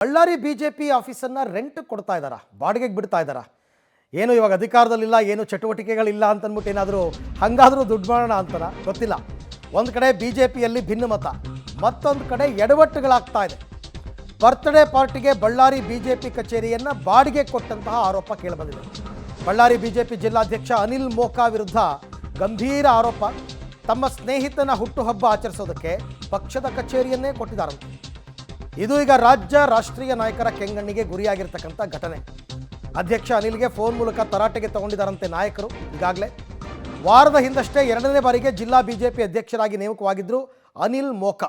Ballari BJP ಆಫೀಸನ್ನು rent ಕೊಡ್ತಾ ಇದ್ದಾರಾ, ಬಾಡಿಗೆಗೆ ಬಿಡ್ತಾ ಇದ್ದಾರಾ? ಏನು ಇವಾಗ ಅಧಿಕಾರದಲ್ಲಿಲ್ಲ, ಏನು ಚಟುವಟಿಕೆಗಳಿಲ್ಲ ಅಂತಂದ್ಬಿಟ್ಟು ಏನಾದರೂ ಹಂಗಾದರೂ ದುಡ್ಡು ಮಾಡೋಣ ಅಂತಾರ ಗೊತ್ತಿಲ್ಲ. ಒಂದು ಕಡೆ ಬಿಜೆಪಿಯಲ್ಲಿ ಭಿನ್ನಮತ, ಮತ್ತೊಂದು ಕಡೆ ಎಡವಟ್ಟುಗಳಾಗ್ತಾ ಇದೆ. ಬರ್ತ್ಡೇ ಪಾರ್ಟಿಗೆ ಬಳ್ಳಾರಿ ಬಿಜೆಪಿ ಕಚೇರಿಯನ್ನು ಬಾಡಿಗೆ ಕೊಟ್ಟಂತಹ ಆರೋಪ ಕೇಳಿಬಂದಿದೆ. ಬಳ್ಳಾರಿ ಬಿಜೆಪಿ ಜಿಲ್ಲಾಧ್ಯಕ್ಷ ಅನಿಲ್ ಮೋಕಾ ವಿರುದ್ಧ ಗಂಭೀರ ಆರೋಪ. ತಮ್ಮ ಸ್ನೇಹಿತನ ಹುಟ್ಟುಹಬ್ಬ ಆಚರಿಸೋದಕ್ಕೆ ಪಕ್ಷದ ಕಚೇರಿಯನ್ನೇ ಕೊಟ್ಟಿದ್ದಾರಂತೆ. ಇದು ಈಗ ರಾಷ್ಟ್ರೀಯ ನಾಯಕರ ಕೆಂಗಣ್ಣಿಗೆ ಗುರಿಯಾಗಿರ್ತಕ್ಕಂಥ ಘಟನೆ. ಅಧ್ಯಕ್ಷ ಅನಿಲ್ಗೆ ಫೋನ್ ಮೂಲಕ ತರಾಟೆಗೆ ತಗೊಂಡಿದ್ದಾರಂತೆ ನಾಯಕರು. ಈಗಾಗಲೇ ವಾರದ ಹಿಂದಷ್ಟೇ 2ನೇ ಬಾರಿಗೆ ಜಿಲ್ಲಾ ಬಿಜೆಪಿ ಅಧ್ಯಕ್ಷರಾಗಿ ನೇಮಕವಾಗಿದ್ದರು ಅನಿಲ್ ಮೋಕಾ.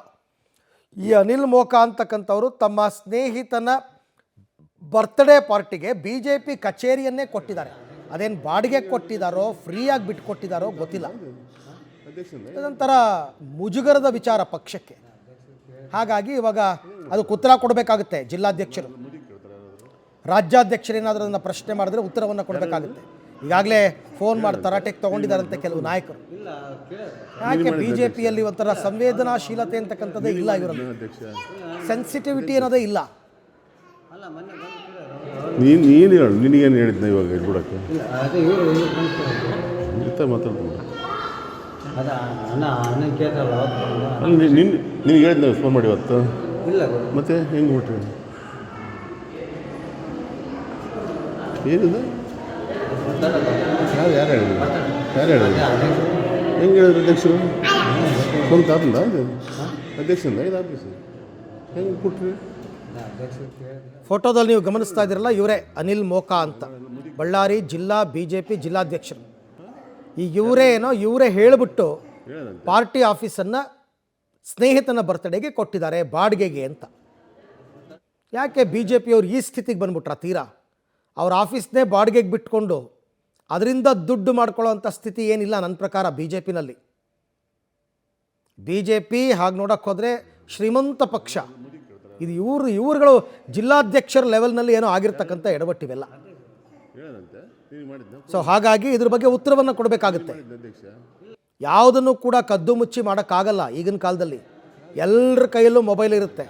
ಈ ಅನಿಲ್ ಮೋಕಾ ಅಂತಕ್ಕಂಥವರು ತಮ್ಮ ಸ್ನೇಹಿತನ ಬರ್ತ್ಡೇ ಪಾರ್ಟಿಗೆ ಬಿಜೆಪಿ ಕಚೇರಿಯನ್ನೇ ಕೊಟ್ಟಿದ್ದಾರೆ. ಅದೇನು ಬಾಡಿಗೆ ಕೊಟ್ಟಿದ್ದಾರೋ ಫ್ರೀಯಾಗಿ ಬಿಟ್ಟು ಕೊಟ್ಟಿದ್ದಾರೋ ಗೊತ್ತಿಲ್ಲ. ಅದೊಂಥರ ಮುಜುಗರದ ವಿಚಾರ ಪಕ್ಷಕ್ಕೆ. ಹಾಗಾಗಿ ಇವಾಗ ಅದಕ್ಕೆ ಉತ್ತರ ಕೊಡಬೇಕಾಗುತ್ತೆ ಜಿಲ್ಲಾಧ್ಯಕ್ಷರು. ರಾಜ್ಯಾಧ್ಯಕ್ಷರೇನಾದರೂ ಅದನ್ನು ಪ್ರಶ್ನೆ ಮಾಡಿದ್ರೆ ಉತ್ತರವನ್ನು ಕೊಡಬೇಕಾಗುತ್ತೆ. ಈಗಾಗಲೇ ಫೋನ್ ಮಾಡಿ ತರಾಟೆಗೆ ತೊಗೊಂಡಿದ್ದಾರಂತೆ ಕೆಲವು ನಾಯಕರು. ಯಾಕೆ ಬಿಜೆಪಿಯಲ್ಲಿ ಒಂಥರ ಸಂವೇದನಾಶೀಲತೆ ಅಂತಕ್ಕಂಥದ್ದೇ ಇಲ್ಲ, ಇವರಲ್ಲಿ ಸೆನ್ಸಿಟಿವಿಟಿ ಅನ್ನೋದೇ ಇಲ್ಲ. ನೀನು ಹೇಳು, ನಿನಗೇನು ಹೇಳಿದ್ನ ಇವಾಗ ಬಿಡೋಕ್ಕೆ ನಿನಗೆ ಹೇಳಿದ್ನ ಫೋನ್ ಮಾಡಿ ಇವತ್ತು ಮತ್ತೆ ಹೆಂಗೆ ಬಿಟ್ರಿ? ಏನಿದೆ ಯಾರು ಹೇಳಿದ್ರು ಹೆಂಗೆ ಹೇಳಿದ್ರು ಅಧ್ಯಕ್ಷರು? ಸ್ವಂತ ಆದ್ದ ಅದು ಅಧ್ಯಕ್ಷರಿಂದ ಇದು ಆಫೀಸ್ ಹೆಂಗೆ ಕೊಟ್ರಿ? ಫೋಟೋದಲ್ಲಿ ನೀವು ಗಮನಿಸ್ತಾ ಇದ್ದೀರಲ್ಲ, ಇವರೇ ಅನಿಲ್ ಮೋಕಾ ಅಂತ, ಬಳ್ಳಾರಿ ಜಿಲ್ಲಾ ಬಿಜೆಪಿ ಜಿಲ್ಲಾಧ್ಯಕ್ಷರು. ಈ ಇವರೇ ಹೇಳಿಬಿಟ್ಟು ಪಾರ್ಟಿ ಆಫೀಸನ್ನು ಸ್ನೇಹಿತನ ಬರ್ತ್ಡೇಗೆ ಕೊಟ್ಟಿದ್ದಾರೆ ಬಾಡಿಗೆಗೆ ಅಂತ. ಯಾಕೆ ಬಿ ಜೆ ಪಿಯವ್ರು ಈ ಸ್ಥಿತಿಗೆ ಬಂದ್ಬಿಟ್ರ? ತೀರಾ ಅವ್ರ ಆಫೀಸ್ನೇ ಬಾಡಿಗೆಗೆ ಬಿಟ್ಕೊಂಡು ಅದರಿಂದ ದುಡ್ಡು ಮಾಡ್ಕೊಳ್ಳೋ ಅಂಥ ಸ್ಥಿತಿ ಏನಿಲ್ಲ ನನ್ನ ಪ್ರಕಾರ ಬಿ ಜೆ ಪಿನಲ್ಲಿ. ಬಿ ಜೆ ಪಿ ಹಾಗೆ ನೋಡೋಕ್ಕೆ ಹೋದರೆ ಶ್ರೀಮಂತ ಪಕ್ಷ. ಇದು ಇವ್ರುಗಳು ಜಿಲ್ಲಾಧ್ಯಕ್ಷರ ಲೆವೆಲ್ನಲ್ಲಿ ಏನೋ ಆಗಿರ್ತಕ್ಕಂಥ ಎಡವಟ್ಟಿವೆಲ್ಲ. ಸೊ ಹಾಗಾಗಿ ಇದ್ರ ಬಗ್ಗೆ ಉತ್ತರವನ್ನು ಕೊಡಬೇಕಾಗುತ್ತೆ. ಯಾವುದನ್ನು ಕೂಡ ಕದ್ದು ಮುಚ್ಚಿ ಮಾಡೋಕ್ಕಾಗಲ್ಲ ಈಗಿನ ಕಾಲದಲ್ಲಿ. ಎಲ್ಲರ ಕೈಯಲ್ಲೂ ಮೊಬೈಲ್ ಇರುತ್ತೆ.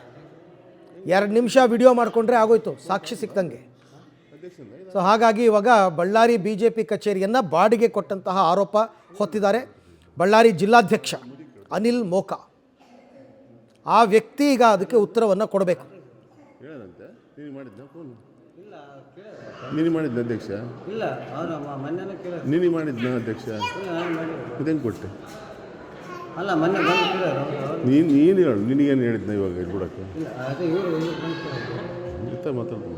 2 ನಿಮಿಷ ವಿಡಿಯೋ ಮಾಡಿಕೊಂಡ್ರೆ ಆಗೋಯ್ತು, ಸಾಕ್ಷಿ ಸಿಕ್ತಂಗೆ. ಸೊ ಹಾಗಾಗಿ ಇವಾಗ ಬಳ್ಳಾರಿ ಬಿ ಜೆ ಪಿ ಕಚೇರಿಯನ್ನು ಬಾಡಿಗೆ ಕೊಟ್ಟಂತಹ ಆರೋಪ ಹೊತ್ತಿದ್ದಾರೆ ಬಳ್ಳಾರಿ ಜಿಲ್ಲಾಧ್ಯಕ್ಷ ಅನಿಲ್ ಮೋಕಾ. ಆ ವ್ಯಕ್ತಿ ಈಗ ಅದಕ್ಕೆ ಉತ್ತರವನ್ನು ಕೊಡಬೇಕು. ನೀನು ಮಾಡಿದ್ನ ಅಧ್ಯಕ್ಷ? ನೀನು ಮಾಡಿದ್ನ ಅಧ್ಯಕ್ಷ? ಇದೇನು ಕೊಟ್ಟೆ? ನೀನು ಹೇಳು, ನಿನಗೇನು ಹೇಳಿದ್ನ ಇವಾಗ ಬಿಡೋಕ್ಕೆ ಮಾತಾಡ್ತೀನಿ.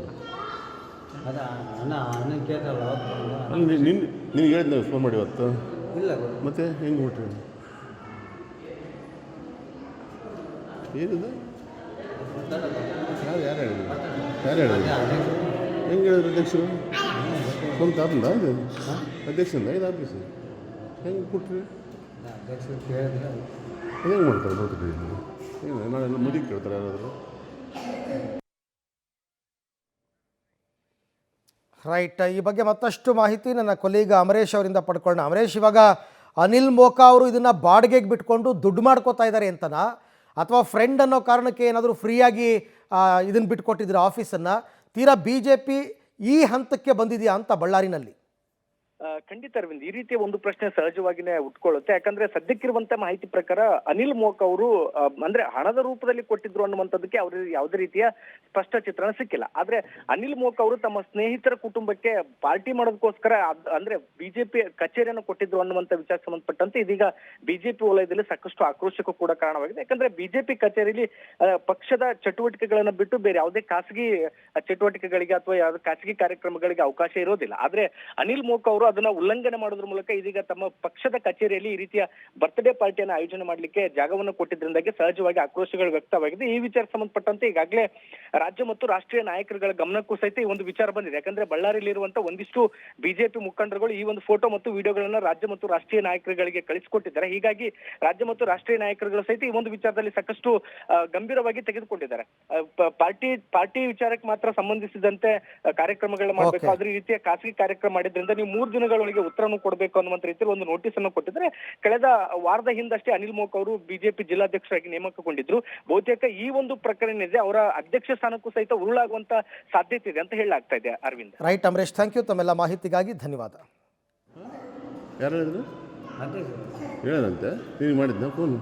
ನಿನಗೆ ಹೇಳಿದ್ನ ಫೋನ್ ಮಾಡಿ ಇವತ್ತು ಮತ್ತೆ ಹೆಂಗೆ ಬಿಟ್ರಿ? ಏನಿದೆ ಯಾರು ಹೇಳಿದ್ರು ಹೆಂಗೆ ಹೇಳಿದ್ರು ಅಧ್ಯಕ್ಷರು? ಸ್ವಂತ ಆದ್ದ ಅದು ಅಧ್ಯಕ್ಷರಿಂದ ಇದು ಆಫೀಸ್ ಹೆಂಗೆ ಕೊಟ್ರಿ? ಹೆಂಗೆ ಮಾಡ್ತಾರೆ ಬರ್ತೀರಿ? ನಾಳೆಲ್ಲ ಮುದುಕಿ ಕೇಳ್ತಾರೆ ಯಾರಾದರೂ? ರೈಟ್. ಈ ಬಗ್ಗೆ ಮತ್ತಷ್ಟು ಮಾಹಿತಿ ನನ್ನ ಕೊಲೀಗ ಅಮರೇಶ್ ಅವರಿಂದ ಪಡ್ಕೊಳ್ಳೋಣ. ಅಮರೇಶ್, ಇವಾಗ ಅನಿಲ್ ಮೋಕಾ ಅವರು ಇದನ್ನು ಬಾಡಿಗೆಗೆ ಬಿಟ್ಕೊಂಡು ದುಡ್ಡು ಮಾಡ್ಕೋತಾ ಇದ್ದಾರೆ ಅಂತನಾ, ಅಥವಾ ಫ್ರೆಂಡ್ ಅನ್ನೋ ಕಾರಣಕ್ಕೆ ಏನಾದರೂ ಫ್ರೀಯಾಗಿ ಇದನ್ನು ಬಿಟ್ಕೊಟ್ಟಿದ್ರೆ ಆಫೀಸನ್ನು? ತೀರಾ ಬಿ ಜೆ ಪಿ ಈ ಹಂತಕ್ಕೆ ಬಂದಿದೆಯಾ ಅಂತ ಬಳ್ಳಾರಿನಲ್ಲಿ? ಖಂಡಿತ ಅರವಿಂದ್, ಈ ರೀತಿಯ ಒಂದು ಪ್ರಶ್ನೆ ಸಹಜವಾಗಿನೇ ಉಟ್ಕೊಳ್ಳುತ್ತೆ. ಯಾಕಂದ್ರೆ ಸದ್ಯಕ್ಕಿರುವಂತ ಮಾಹಿತಿ ಪ್ರಕಾರ ಅನಿಲ್ ಮೋಕ್ ಅವರು ಅಂದ್ರೆ ಹಣದ ರೂಪದಲ್ಲಿ ಕೊಟ್ಟಿದ್ರು ಅನ್ನುವಂಥದ್ದಕ್ಕೆ ಅವ್ರಿಗೆ ಯಾವುದೇ ರೀತಿಯ ಸ್ಪಷ್ಟ ಚಿತ್ರಣ ಸಿಕ್ಕಿಲ್ಲ. ಆದ್ರೆ ಅನಿಲ್ ಮೋಕ್ ಅವರು ತಮ್ಮ ಸ್ನೇಹಿತರ ಕುಟುಂಬಕ್ಕೆ ಪಾರ್ಟಿ ಮಾಡೋದಕ್ಕೋಸ್ಕರ ಅಂದ್ರೆ ಬಿಜೆಪಿ ಕಚೇರಿಯನ್ನು ಕೊಟ್ಟಿದ್ರು ಅನ್ನುವಂಥ ವಿಚಾರಕ್ಕೆ ಸಂಬಂಧಪಟ್ಟಂತೆ ಇದೀಗ ಬಿಜೆಪಿ ವಲಯದಲ್ಲಿ ಸಾಕಷ್ಟು ಆಕ್ರೋಶಕ್ಕೂ ಕೂಡ ಕಾರಣವಾಗಿದೆ. ಯಾಕಂದ್ರೆ ಬಿಜೆಪಿ ಕಚೇರಿಯಲ್ಲಿ ಪಕ್ಷದ ಚಟುವಟಿಕೆಗಳನ್ನ ಬಿಟ್ಟು ಬೇರೆ ಯಾವುದೇ ಖಾಸಗಿ ಚಟುವಟಿಕೆಗಳಿಗೆ ಅಥವಾ ಯಾವುದೇ ಖಾಸಗಿ ಕಾರ್ಯಕ್ರಮಗಳಿಗೆ ಅವಕಾಶ ಇರೋದಿಲ್ಲ. ಆದ್ರೆ ಅನಿಲ್ ಮೋಕ್ ಅವರು ಅದನ್ನ ಉಲ್ಲಂಘನೆ ಮಾಡೋದ್ರ ಮೂಲಕ ಇದೀಗ ತಮ್ಮ ಪಕ್ಷದ ಕಚೇರಿಯಲ್ಲಿ ಈ ರೀತಿಯ ಬರ್ತ್ಡೇ ಪಾರ್ಟಿಯನ್ನು ಆಯೋಜನೆ ಮಾಡ್ಲಿಕ್ಕೆ ಜಾಗವನ್ನು ಕೊಟ್ಟಿದ್ರಿಂದಾಗಿ ಸಹಜವಾಗಿ ಆಕ್ರೋಶಗಳು ವ್ಯಕ್ತವಾಗಿದೆ. ಈ ವಿಚಾರ ಸಂಬಂಧಪಟ್ಟಂತೆ ಈಗಾಗಲೇ ರಾಜ್ಯ ಮತ್ತು ರಾಷ್ಟ್ರೀಯ ನಾಯಕರುಗಳ ಗಮನಕ್ಕೂ ಸಹಿತ ಈ ಒಂದು ವಿಚಾರ ಬಂದಿದೆ. ಯಾಕಂದ್ರೆ ಬಳ್ಳಾರಿಯಲ್ಲಿರುವಂತಹ ಒಂದಿಷ್ಟು ಬಿಜೆಪಿ ಮುಖಂಡರುಗಳು ಈ ಒಂದು ಫೋಟೋ ಮತ್ತು ವಿಡಿಯೋಗಳನ್ನ ರಾಜ್ಯ ಮತ್ತು ರಾಷ್ಟ್ರೀಯ ನಾಯಕರುಗಳಿಗೆ ಕಳಿಸಿಕೊಟ್ಟಿದ್ದಾರೆ. ಹೀಗಾಗಿ ರಾಜ್ಯ ಮತ್ತು ರಾಷ್ಟ್ರೀಯ ನಾಯಕರುಗಳು ಸಹಿತ ಈ ಒಂದು ವಿಚಾರದಲ್ಲಿ ಸಾಕಷ್ಟು ಗಂಭೀರವಾಗಿ ತೆಗೆದುಕೊಂಡಿದ್ದಾರೆ. ಪಾರ್ಟಿ ವಿಚಾರಕ್ಕೆ ಮಾತ್ರ ಸಂಬಂಧಿಸಿದಂತೆ ಕಾರ್ಯಕ್ರಮಗಳನ್ನ ಮಾಡಬೇಕು, ಅದ್ರ ರೀತಿಯ ಖಾಸಗಿ ಕಾರ್ಯಕ್ರಮ ಮಾಡಿದ್ರಿಂದ ನೀವು 3 ದಿನಗಳೊಳಗೆ ಉತ್ತರವನ್ನು ಕೊಡಬೇಕು ಅನ್ನುವಂತ ರೀತಿಯಲ್ಲಿ ಒಂದು ನೋಟಿಸ್ ಅನ್ನು ಕೊಟ್ಟಿದ್ರೆ, ಕಳೆದ ವಾರದ ಹಿಂದಷ್ಟೇ ಅನಿಲ್ ಮೋಕ್ ಅವರು ಬಿಜೆಪಿ ಜಿಲ್ಲಾಧ್ಯಕ್ಷರಾಗಿ ನೇಮಕಗೊಂಡಿದ್ರು. ಬಹುತೇಕ ಈ ಒಂದು ಪ್ರಕರಣ ಇದೆ ಅವರ ಅಧ್ಯಕ್ಷ ಸ್ಥಾನಕ್ಕೂ ಸಹಿತ ಉರುಳಾಗುವಂತ ಸಾಧ್ಯತೆ ಇದೆ ಅಂತ ಹೇಳಲಾಗ್ತಾ ಇದೆ. Arvind. Right Amaresh, thank you. ತಮ್ಮೆಲ್ಲ ಮಾಹಿತಿಗಾಗಿ ಧನ್ಯವಾದ. ಯಾರು ಹೇಳಿದ್ರು? ಹೇಳದಂತೆ ನೀನು ಮಾಡಿದ್ನ ಫೋನ್?